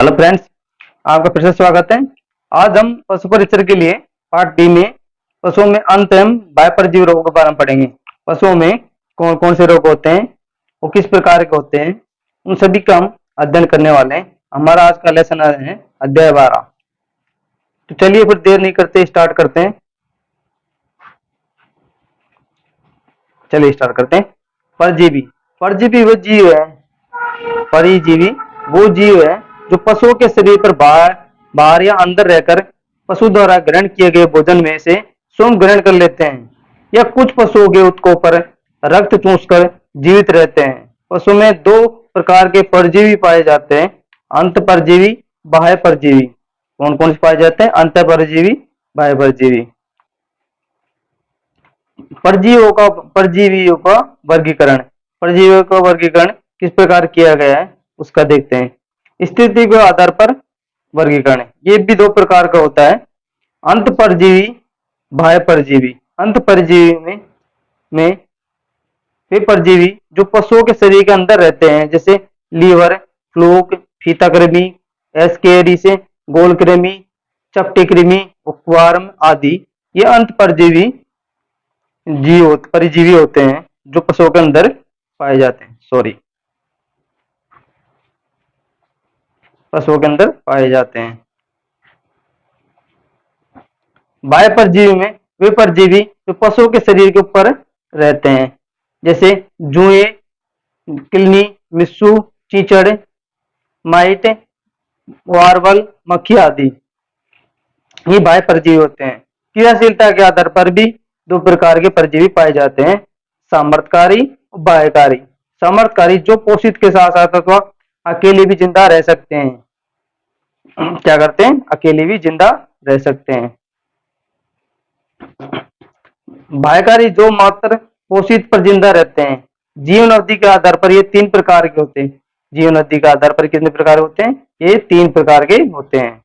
Hello friends, आपका फिर से स्वागत है। आज हम पशु परिचर के लिए पार्ट बी में पशुओं में अंत एवं बाह्य परजीवी रोगों के बारे में पढ़ेंगे। पशुओं में कौन कौन से रोग होते हैं, वो किस प्रकार के होते हैं, उन सभी का हम अध्ययन करने वाले हैं। हमारा आज का लेसन है अध्याय 12। तो चलिए फिर देर नहीं करते स्टार्ट करते हैं। चलिए स्टार्ट करते हैं। परजीवी परजीवी वो जीव है, परिजीवी वो जीव है जो पशुओं के शरीर पर बाहर या अंदर रहकर पशु द्वारा ग्रहण किए गए भोजन में से स्वयं ग्रहण कर लेते हैं, या कुछ पशुओं के उत्कों पर रक्त चूसकर जीवित रहते हैं। पशु में दो प्रकार के परजीवी पाए जाते हैं, अंत परजीवी, बाह्य परजीवी। कौन कौन से पाए जाते हैं? अंत परजीवी, बाह्य परजीवी। परजीवियों का वर्गीकरण परजीवियों का वर्गीकरण किस प्रकार किया गया है उसका देखते हैं। स्थिति के आधार पर वर्गीकरण ये भी दो प्रकार का होता है, अंत परजीवी, बाह्य परजीवी। अंत परजीवी में वे परजीवी जो पशुओं के शरीर के अंदर रहते हैं, जैसे लीवर, फ्लूक, फीता कृमि, एस्केरिस, गोल कृमि, चपटी कृमि, उपवार्म आदि। ये अंत परजीवी परिजीवी होते हैं जो पशुओं के अंदर पाए जाते हैं। पशुओं के अंदर पाए जाते हैं। बाह्य परजीवी में वे परजीवी जो पशुओं के शरीर के ऊपर रहते हैं, जैसे जुए, किलनी, मिस्सू, चीचड़, माइट, वार्वल, मक्खी आदि। ये बाह्य परजीवी होते हैं। क्रियाशीलता के आधार पर भी दो प्रकार के परजीवी पाए जाते हैं, सामर्थकारी और बाह्यकारी। सामर्थकारी जो पोषित के साथ साथ अथवा अकेले भी जिंदा रह सकते हैं। क्या करते हैं? अकेले भी जिंदा रह सकते हैं। बाह्यकारी जो मात्र पोषित पर जिंदा रहते हैं। जीवन अवधि के आधार पर ये तीन प्रकार के होते हैं। जीवन अवधि के आधार पर कितने प्रकार होते हैं? ये तीन प्रकार के होते हैं।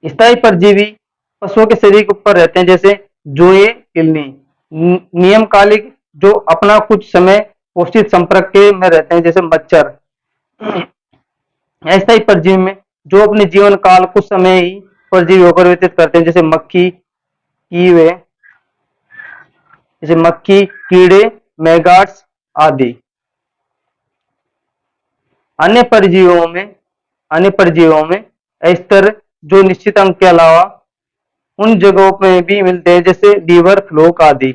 स्थायी परजीवी पशुओं के शरीर के ऊपर रहते हैं, जैसे जुए, किलनी। नियमकालिक जो अपना कुछ समय पोषित संपर्क के में रहते हैं, जैसे मच्छर। अस्थायी परजीवी में जो अपने जीवन काल कुछ समय ही परजीवी होकर व्यतीत करते हैं, जैसे मक्खी, कीड़े, मैगाट्स आदि। अन्य परजीवियों में अस्तर जो निश्चित अंक के अलावा उन जगहों में भी मिलते हैं, जैसे लीवर, फ्लोक आदि।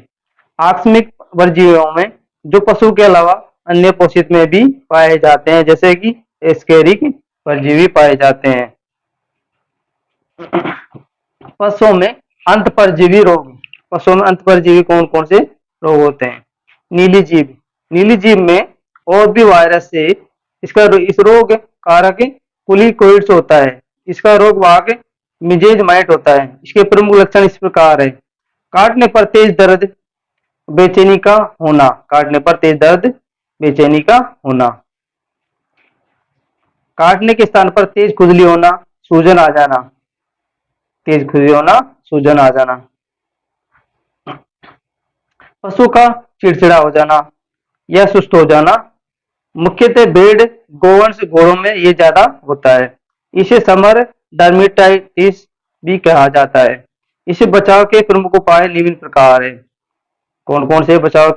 आकस्मिक परजीवियों में जो पशु के अलावा अन्य पोषित में भी पाए जाते हैं, जैसे कि एस्केरिक परजीवी पाए जाते हैं। पशुओं में अंत परजीवी रोग पशुओं में अंत परजीवी कौन कौन से रोग होते हैं? नीली जीभ में और भी वायरस से इस रोग कारक कुलीकोइड्स होता है। इसका रोग वाहक मिजेज माइट होता है। इसके प्रमुख लक्षण इस प्रकार है: काटने पर तेज दर्द, बेचैनी का होना। काटने के स्थान पर तेज खुजली होना, सूजन आ जाना। पशु का चिड़चिड़ा हो जाना या सुस्त हो जाना। मुख्यतः भेड़, गोवंश, घोड़ों में ये ज्यादा होता है। इसे समर डर्मेटाइटिस भी कहा जाता है। इसे बचाव के प्रमुख उपाय निम्न प्रकार है। कौन कौन से बचाव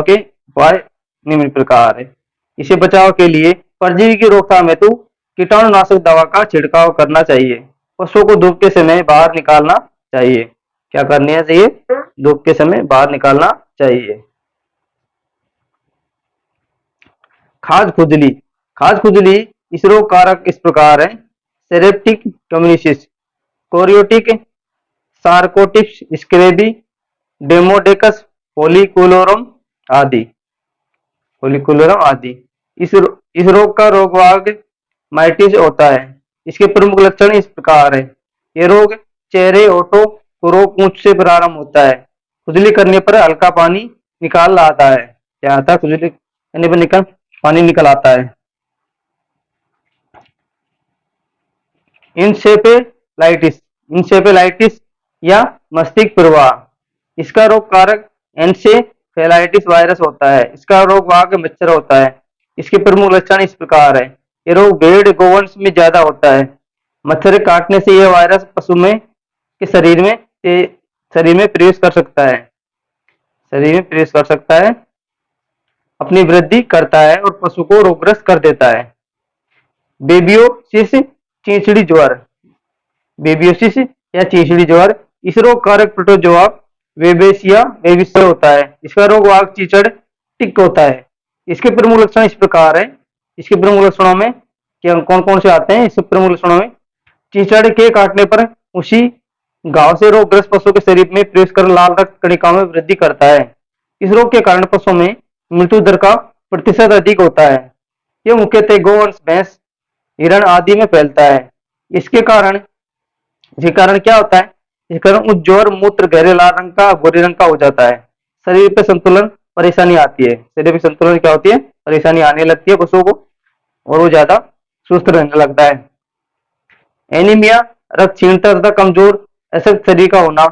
के उपाय निम्न प्रकार है? इसे बचाव के लिए परजीवी की रोकथाम हेतु कीटाणुनाशक दवा का छिड़काव करना चाहिए। पशुओं को धूप के समय बाहर निकालना चाहिए। क्या करना चाहिए? धूप के समय बाहर निकालना चाहिए। खाज खुजली इस रोग कारक इस प्रकार है: सेरेप्टिक कम्युनिसिस, कोरियोटिक, सार्कोटिप्स स्क्रेबी, डेमोडेकस फोलिकुलोरम आदि। इस रोग का रोगवाहक माइटिस होता है। इसके प्रमुख लक्षण इस प्रकार है: ये रोग चेहरे, ओठों, पुरों, पूंछ से प्रारंभ होता है। खुजली करने पर हल्का पानी निकाल आता है। क्या आता है? खुजली करने पर पानी निकल आता है। इंसेफेलाइटिस या मस्तिष्क प्रवाह, इसका रोग कारक फेलाइटिस वायरस होता है। इसका रोग वाहक मच्छर होता है। इसके प्रमुख लक्षण इस प्रकार है। ये रोग भेड़ गोवंश में ज्यादा होता है। मच्छर काटने से यह वायरस पशु में के शरीर में प्रवेश कर सकता है। शरीर में प्रवेश कर सकता है, अपनी वृद्धि करता है और पशु को रोगग्रस्त कर देता है। बेबियोसिस चींचड़ी ज्वर। बेबियोसिस या चींचड़ी ज्वर, इस रोग कारक प्रोटोजोआ वेबेसिया वेबिसिया होता है। इसका रोग वाहक चीचड़ टिक होता है। इसके प्रमुख लक्षण इस प्रकार है। इसके प्रमुख लक्षणों में क्या कौन कौन से आते हैं? इसके प्रमुख लक्षणों में चीचड़ के काटने पर उसी घाव से रोगग्रस्त पशु के शरीर में प्रवेश कर लाल रक्त कणिकाओं में वृद्धि करता है। इस रोग के कारण पशुओं में मृत्यु दर का प्रतिशत अधिक होता है। यह मुख्यतः गोवंश, भैंस, हिरण आदि में फैलता है। इसके कारण क्या होता है? इसके कारण उज्ज्वल मूत्र गहरे लाल रंग का, भूरे रंग का हो जाता है। शरीर पे संतुलन परेशानी आती है। शरीर में संतुलन क्या होती है? परेशानी आने लगती है पशुओं को और वो ज्यादा सुस्त रहने लगता है। एनीमिया, रक्त क्षीणता तथा कमजोर अशक्त शरीर का होना,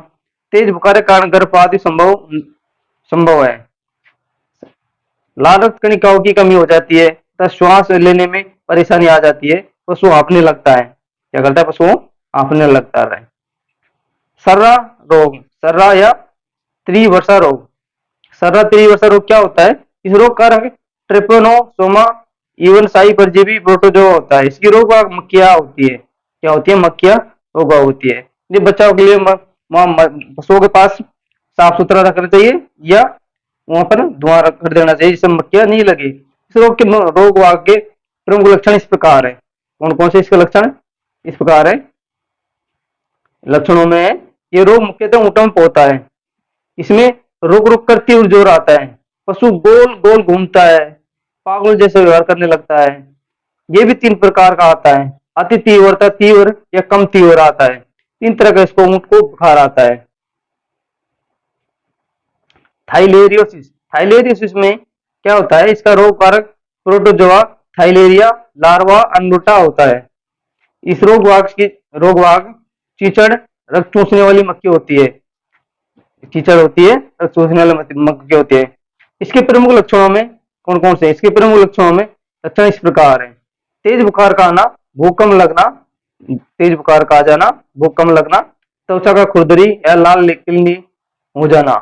तेज बुखार के कारण गर्भपात भी संभव है। लाल रक्त कणिकाओं की कमी हो जाती है तथा श्वास लेने में परेशानी आ जाती है। पशु हाँफने लगता है। क्या करता है? पशु हाँफने लगता है। सर्रा रोग, सर्रा या त्रिवर्षा रोग। सर्रा त्रिवर्षा रोग क्या होता है? इस रोग का ट्रिपेनोसोमा इवनसाई परजीवी प्रोटोजोआ होता है। इसकी रोग मक्खियां होती है। क्या होती है? मक्खियां रोग होती है। ये बचाव के लिए पशुओं के पास साफ सुथरा रखना चाहिए या वहां पर धुआं कर देना चाहिए जिससे मक्खियां नहीं लगे। इस रोग वाग के प्रमुख लक्षण इस प्रकार है। कौन कौन से इसके लक्षण इस प्रकार है? लक्षणों में ये रोग मुख्यतः ऊंटों में होता है। इसमें रुक रुक कर तीव्र जोर आता है। पशु गोल गोल घूमता है, पागल जैसे व्यवहार करने लगता है। ये भी 3 प्रकार का आता है। अति तीव्रता, तीव्र या कम तीव्र आता है। 3 तरह का इसको ऊंट को बुखार आता है। थाइलेरियोसिस, थाइलेरियोसिस में क्या होता है? इसका रोग कारक प्रोटोजोआ थाइलेरिया लार्वा अन्नुटा होता है। इस रोगवाग चीचड़ रक्त चूसने वाली मक्खी होती है। कीचड़ होती है, चूसने वाली मक्खी होती है। इसके प्रमुख लक्षणों में कौन कौन से? इसके प्रमुख लक्षणों में लक्षण इस प्रकार है। तेज बुखार का आना, भूकंप लगना, तेज बुखार का आ जाना, भूकंप लगना, त्वचा का खुरदरी या लाल किलनी हो जाना,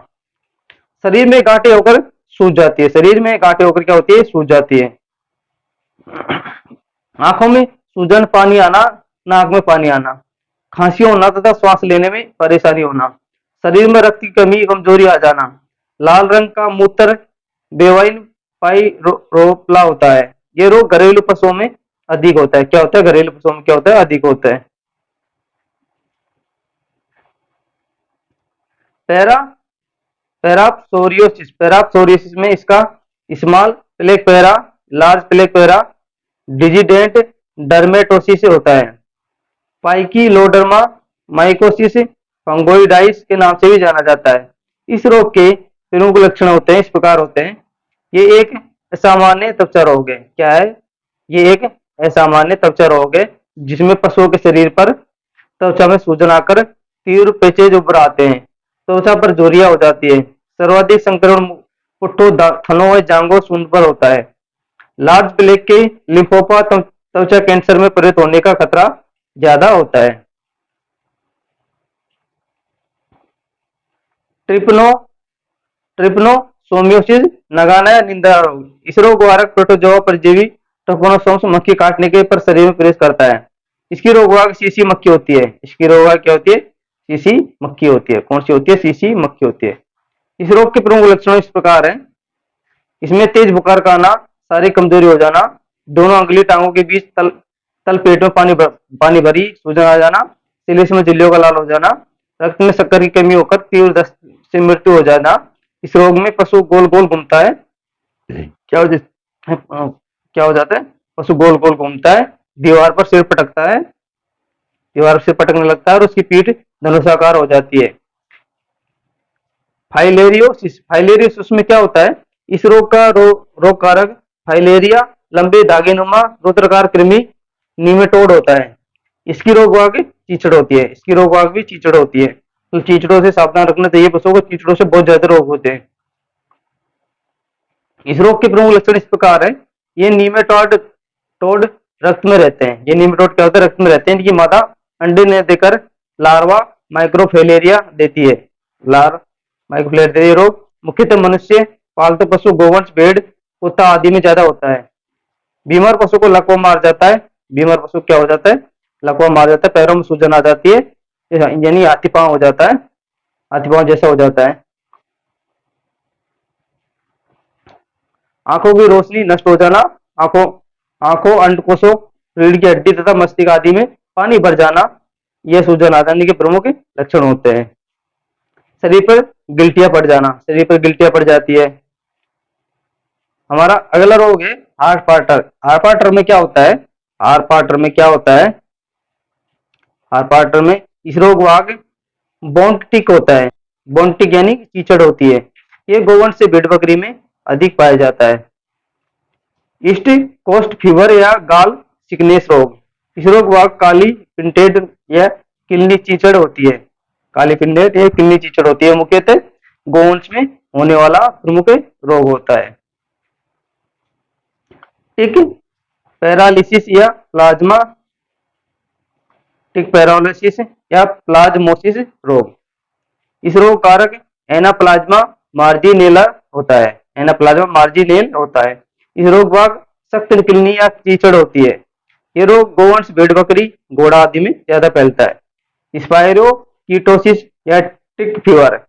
शरीर में गांठें होकर सूज जाती है। शरीर में गांठें होकर क्या होती है? सूज जाती है। आंखों में सूजन, पानी आना, नाक में पानी आना, खांसी होना तथा श्वास लेने में परेशानी होना, शरीर में रक्त की कमी, कमजोरी आ जाना, लाल रंग का मूत्र बेवाइन पाइरोप्ला होता है। ये रोग घरेलू पशुओं में अधिक होता है। क्या होता है? घरेलू पशुओं में क्या होता है? अधिक होता है। पैराप्सोरियोसिस, पैराप्सोरियोसिस में इसका small plaque para, large plaque para, digitate dermatosis से होता है। पाइकिलोडर्मा माइकोसिस फंगोइडाइस के नाम से भी जाना जाता है। इस रोग के प्रमुख लक्षण होते हैं इस प्रकार होते हैं। ये एक असामान्य त्वचा रोग है। क्या है? ये एक असामान्य त्वचा रोग है जिसमें पशुओं के शरीर पर त्वचा में सूजन आकर तीव्र पेचेज उभर आते हैं। त्वचा पर झुर्रियां हो जाती है। सर्वाधिक संक्रमण पुट्ठों, थनों व जांघों, सूंड पर होता है। लार्ज प्लेग के लिम्फोमा त्वचा कैंसर में परिणत होने का खतरा ज्यादा होता है। ट्रिपनोसोमियोसिस नगाना या निंदा रोग। इस रोग वाहक प्रोटोजोआ परजीवी ट्रिपनोसोम्स मक्खी काटने के पर शरीर में प्रवेश करता है। इसकी रोगवाहक सीसी मक्खी होती है। इसकी रोगवाहक क्या होती है? सीसी मक्खी होती है। कौन सी होती है? सीसी मक्खी होती है। इस रोग के प्रमुख लक्षण इस प्रकार है। इसमें तेज बुखार का आना, शारीरिक कमजोरी हो जाना, दोनों अंगुली टांगों के बीच तल पेट में पानी भरी, सूजन आ जाना, सिलिस में झिल्लियों का लाल हो जाना, रक्त में शक्कर की कमी होकर तीव्र दस्त से मृत्यु हो जाना। इस रोग में पशु गोल गोल घूमता है। क्या हो जाता है? पशु गोल गोल घूमता है, दीवार पर सिर पटकता है, दीवार से पटकने लगता है और उसकी पीठ धनुषाकार हो जाती है। फाइलेरियोसिस, फाइलेरियोसिस में क्या होता है? इस रोग का रोग कारक फाइलेरिया लंबे धागेनुमा रुद्रकार कृमि निमेटोड होता है। इसकी रोगवाग चीचड़ होती है। इसकी रोगवाग भी चीचड़ होती है। तो चीचड़ों से सावधान रखना चाहिए पशुओं को। चीचड़ों से बहुत ज्यादा रोग होते हैं। इस रोग के प्रमुख लक्षण इस प्रकार है। ये नीमेटोड टोड रक्त में रहते हैं। ये नीमेटोड क्या होता है, रक्त में रहते हैं। इनकी मादा अंडे ने देकर लार्वा माइक्रोफिलेरिया देती है। लार माइक्रोफिलेरिया ये रोग मुख्यतः मनुष्य, पालतू पशु, गोवंश, भेड़, कुत्ता आदि में ज्यादा होता है। बीमार पशु को लकवा मार जाता है। बीमार पशु क्या हो जाता है, लकवा मार जाता है, पैरों में सूजन आ जाती है, यानी हाथी पांव हो जाता है, हाथी पांव जैसा हो जाता है। आंखों की रोशनी नष्ट हो जाना, आंखों आंखों अंडकोशों, रीढ़ की हड्डी तथा मस्तिष्क आदि में पानी भर जाना, यह सूजन आ जाने के प्रमुख लक्षण होते हैं। शरीर पर गिल्टियां पड़ जाना, शरीर पर गिल्टियां पड़ जाती है। हमारा अगला रोग है हार्ट पार्टर। हार्ट पार्टर में क्या होता है, हार्ट पार्टर में क्या होता है, हार्ट पार्टर में इस रोग वाग बोंटिक होता है। बोंटिक यानी कीचड़ होती है। ये गोवंश से भेड़ बकरी में अधिक पाया जाता है। ईस्ट कोस्ट फीवर या गाल सिकनेस रोग, इस रोग वाग काली पिंटेड या किलनी चीचड़ होती है। काली पिंटेड या किलनी चीचड़ होती है, मुख्यतः गोवंश में होने वाला प्रमुख रोग होता है। टिक पैरालिसिस या प्लाज्मा टिक पैरालिसिस या प्लाज्मोसिस रोग, इस रोग कारक एनाप्लाज्मा मार्जिनेला होता है। एनाप्लाज्मा मार्जिनेल होता है। इस रोग वाग सख्त किलनी या कीचड़ होती है। ये रोग गोवंश, भेड़ बकरी, घोड़ा आदि में ज्यादा फैलता है। स्पायरोकीटोसिस या टिक फीवर,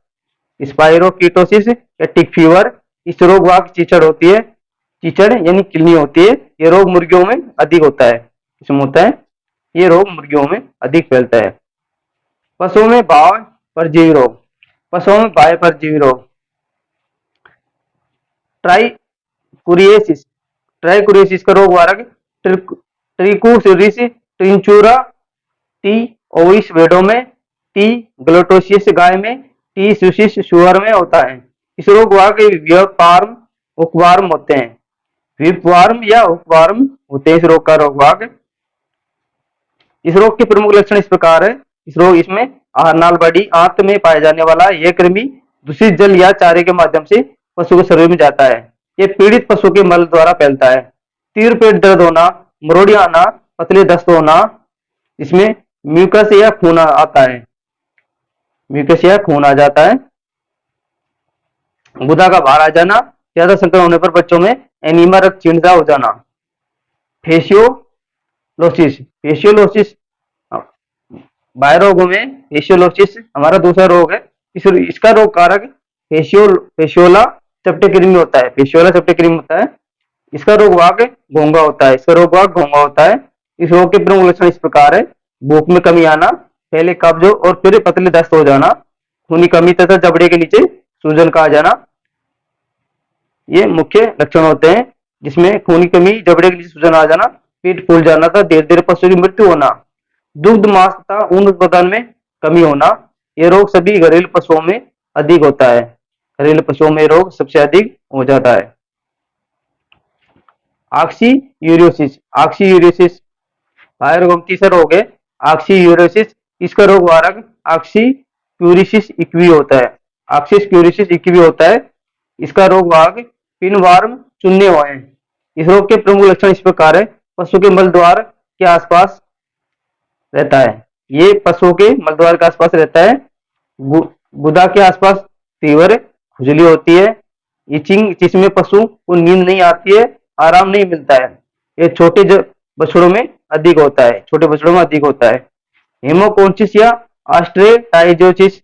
स्पायरोकीटोसिस या टिक फीवर, इस रोग वाग कीचड़ होती है, कीचड़ यानी किलनी होती है। ये रोग मुर्गियों में अधिक होता है। इसमें होता है, ये रोग मुर्गियों में अधिक फैलता है। पशुओं में बाह्य परजीवी रोग, पशुओं में बाह्य परजीवी रोग, ट्राइकुरिएसिस, ट्राइकुरिएसिस का रोग वारक ट्रिकुरिस ट्रिंचुरा, टी ओविस भेड़ों में, टी ग्लोटोसिस गाय में, टी सुसिस सुअर में होता है। इस रोग वाग व्यापार्म उपवार्म होते हैं। विपवार्म या उपवार्म होते हैं इस रोग का रोग वाग। इस रोग के प्रमुख लक्षण इस प्रकार है। इस रोग इसमें आहार नाल बड़ी आंत में पाया जाने वाला यह कृमि दूषित जल या चारे के माध्यम से पशु के शरीर में जाता है। यह पीड़ित पशु के मल द्वारा फैलता है। तीव्र पेट दर्द होना, मरोड़ियां आना, पतले दस्त होना, इसमें म्यूकस या खून आता है, म्यूकस या खून आ जाता है। गुदा का बाहर आ जाना, ज्यादा संक्रमण होने पर बच्चों में एनीमिया, रक्त क्षीणता हो जाना। फेशियोलोसिस, फेशियोलोसिस बाह्य रोगों में फेशियोलोसिस हमारा दूसरा रोग है। इसका रोग कारक फेशियोला सेप्टिक्रिमी होता है। फेशियोला सेप्टिक्रिमी होता है। इसका रोग वाग घोंघा होता है। इसका रोग वाग घोंघा होता है। इस रोग के प्रमुख लक्षण इस प्रकार है। भूख में कमी आना, पहले कब्ज और फिर पतले दस्त हो जाना, खूनी कमी तथा जबड़े के नीचे सूजन का आ जाना, ये मुख्य लक्षण होते हैं। जिसमें खूनी कमी, जबड़े के नीचे सूजन आ जाना, पेट फूल जाना था, देर देर पशु की मृत्यु होना, दुग्ध मांस तथा ऊन उत्पादन में कमी होना। यह रोग सभी घरेलू पशुओं में अधिक होता है। घरेलू पशुओं में रोग सबसे अधिक हो जाता है। ऑक्सीयूरियोसिस, ऑक्सीयूरियोसिस बाह्य रोग तीसरा रोग है ऑक्सीयूरियोसिस। इसका रोग वारक ऑक्सीक्यूरिसिस इक्वी होता है। ऑक्सीक्यूरिसिस इक्वी होता है। इसका रोग वाग पिनवार्म चुनने हुए हैं। इस रोग के प्रमुख लक्षण इस प्रकार है। पशु के मल द्वार के आसपास रहता है। ये पशुओं के मल द्वार के आसपास रहता है। गुदा के आसपास तीव्र खुजली होती है, इचिंग, जिसमें पशु को नींद नहीं आती है, आराम नहीं मिलता है। ये छोटे बछड़ों में अधिक होता है, छोटे बछड़ों में अधिक होता है। हेमोकोन्चिस या ऑस्ट्रेटाइजोसिस,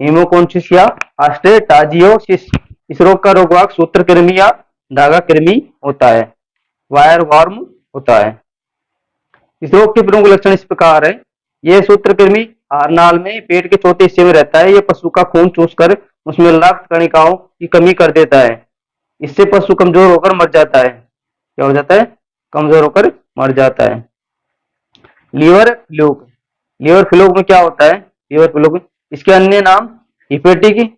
हेमोकोन्चिस या ऑस्ट्रेटाजियोसिस, इस रोग का रोग वाग सूत्रकृमि या धागा कृमि होता है, वायर वॉर्म होता है। इस रोग के प्रमुख लक्षण इस प्रकार है। यह सूत्रकृमि आहार नाल में पेट के चौथे हिस्से में रहता है। यह पशु का खून चूसकर उसमें रक्त कणिकाओं की कमी कर देता है। इससे पशु कमजोर होकर मर जाता है। क्या हो जाता है, कमजोर होकर मर जाता है। लीवर फ्लूक, लीवर फ्लूक में क्या होता है, लीवर फ्लूक इसके अन्य नाम हिपेटिक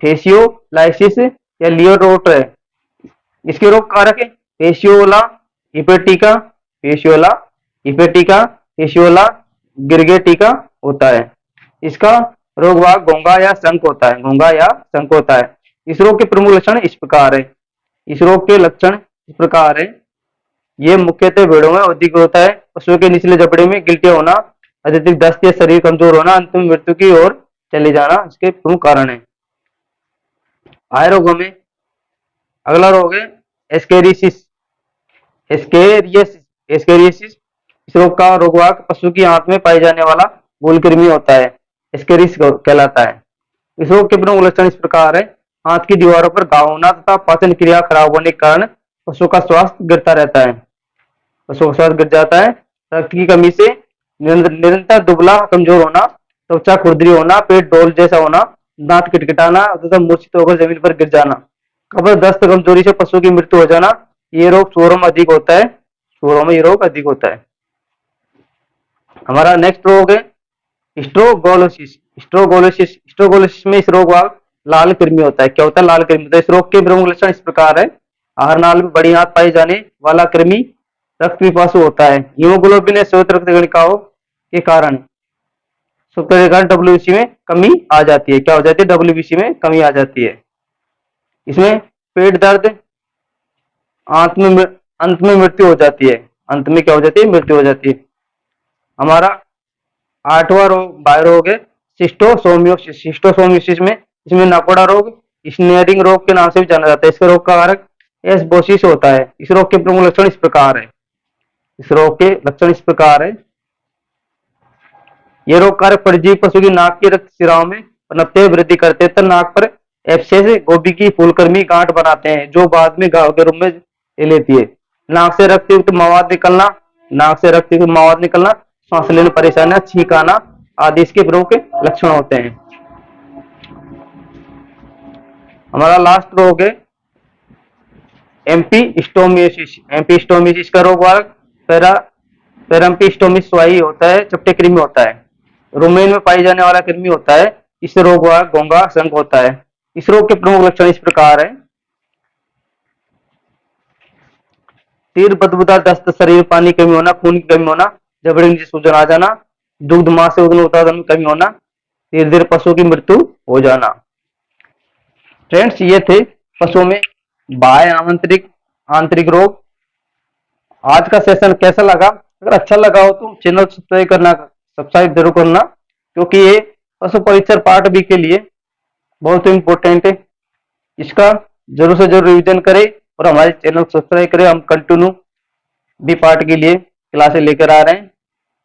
फेसियोलाइसिस या लीवर रोट है। इसके रोग कारक है Fasciola hepatica, Fasciola hepatica, Fasciola गिरगेटिका होता है। इसका रोग वाग घोंघा या शंख होता है, घोंघा या शंख होता है। इस रोग के प्रमुख लक्षण इस प्रकार है। इस रोग के लक्षण इस प्रकार है। ये मुख्यतः भेड़ों में अधिक होता है। पशुओं के निचले जबड़े में गिल्टिया होना, अत्यधिक दस्त या शरीर कमजोर होना, अंत में मृत्यु की ओर चले जाना इसके प्रमुख कारण है। आय रोगों में अगला रोग है एस्केरियासिस। एस्केरियासिस इस रोग का रोगवाहक पशु की आंत में पाई जाने वाला मूल कृमि होता है, एस्केरिस कहलाता है। इस रोग के प्रमुख लक्षण इस प्रकार है। आंत की दीवारों पर घाव होना तथा पाचन क्रिया खराब होने के कारण पशु का स्वास्थ्य गिरता रहता है, पशु का स्वास्थ्य गिर जाता है। रक्त की कमी से निरंतर दुबला कमजोर होना, त्वचा खुरदरी होना, पेट डोल जैसा होना, दांत किटकिटाना तथा मूर्छित होकर जमीन पर गिर जाना, कब्र दस्त कमजोरी से पशु की मृत्यु हो जाना, ये रोग सूअरों में अधिक होता है। सूअरों में ये रोग अधिक होता है। हमारा नेक्स्ट रोग है स्ट्रोगोलोसिस। स्ट्रोगोलोसिस में इस रोग वाला लाल कृमि होता है। क्या होता है? लाल कृमि होता है। इस रोग के प्रमुख लक्षण इस प्रकार है। आहार नाल में बड़ी आंत पाई जाने वाला कृमि रक्त पिपासु होता है। हीमोग्लोबिन या श्वेत रक्त कणिकाओं के कारण डब्ल्यूबीसी में कमी आ जाती है। क्या हो जाती है? डब्ल्यूबीसी में कमी आ जाती है। इसमें पेट दर्द, अंत में मृत्यु हो जाती है। अंत में क्या हो जाती है? मृत्यु हो जाती है। हमारा 8वां रोग बाह्य रोग है शिस्टोसोमियोसिस। शिस्टोसोमियोसिस में इसमें नाकोड़ा रोग, स्नेयरिंग रोग के नाम से भी जाना जाता है। इसका रोग का कारक एस्बोसिस होता है। इस रोग के प्रमुख लक्षण इस प्रकार है। इस रोग के लक्षण इस प्रकार है। ये रोग कारक परजीवी पशु की नाक की रक्त शिराओं में पनपते वृद्धि करते हैं, नाक पर एब्सेस गोभी की फूलकर्मी गांठ बनाते हैं, जो बाद में घाव के रूप में ले लेती है। नाक से रक्तयुक्त मवाद निकलना, सांस लेने परेशानियां, छींक आना आदि इसके प्रमुख लक्षण होते हैं। हमारा लास्ट रोग है एम्पिस्टोमियोसिस का रोग वाला पैराम्पिस्टोमिस स्वाई होता है, चपटे कृमि होता है। रोमेन में पाई जाने वाला कृमि होता है। इस रोग वाला गोंगा संक होता है। इस रोग के प्रमुख लक्षण इस प्रकार है। तीव्र बदबूदार दस्त, शरीर पानी कमी होना, खून की कमी होना, जबड़े नीचे सूजन आ जाना, दुग्ध मांस से उत्पादन में कमी होना, धीरे धीरे पशु की मृत्यु हो जाना। फ्रेंड्स, ये थे पशुओं में बाह्य आंतरिक रोग। आज का सेशन कैसा लगा? अगर अच्छा लगा हो तो चैनल सब्सक्राइब जरूर करना, क्योंकि ये पशु परीक्षण पार्ट बी के लिए बहुत इंपॉर्टेंट है। इसका जरूर से जरूर रिवीजन करें और हमारे चैनल सब्सक्राइब करें। हम कंटिन्यू बी पार्ट के लिए क्लासेस लेकर आ रहे हैं।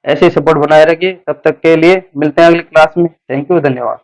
ऐसे सपोर्ट बनाए रखिए। तब तक के लिए मिलते हैं अगली क्लास में। थैंक यू, धन्यवाद।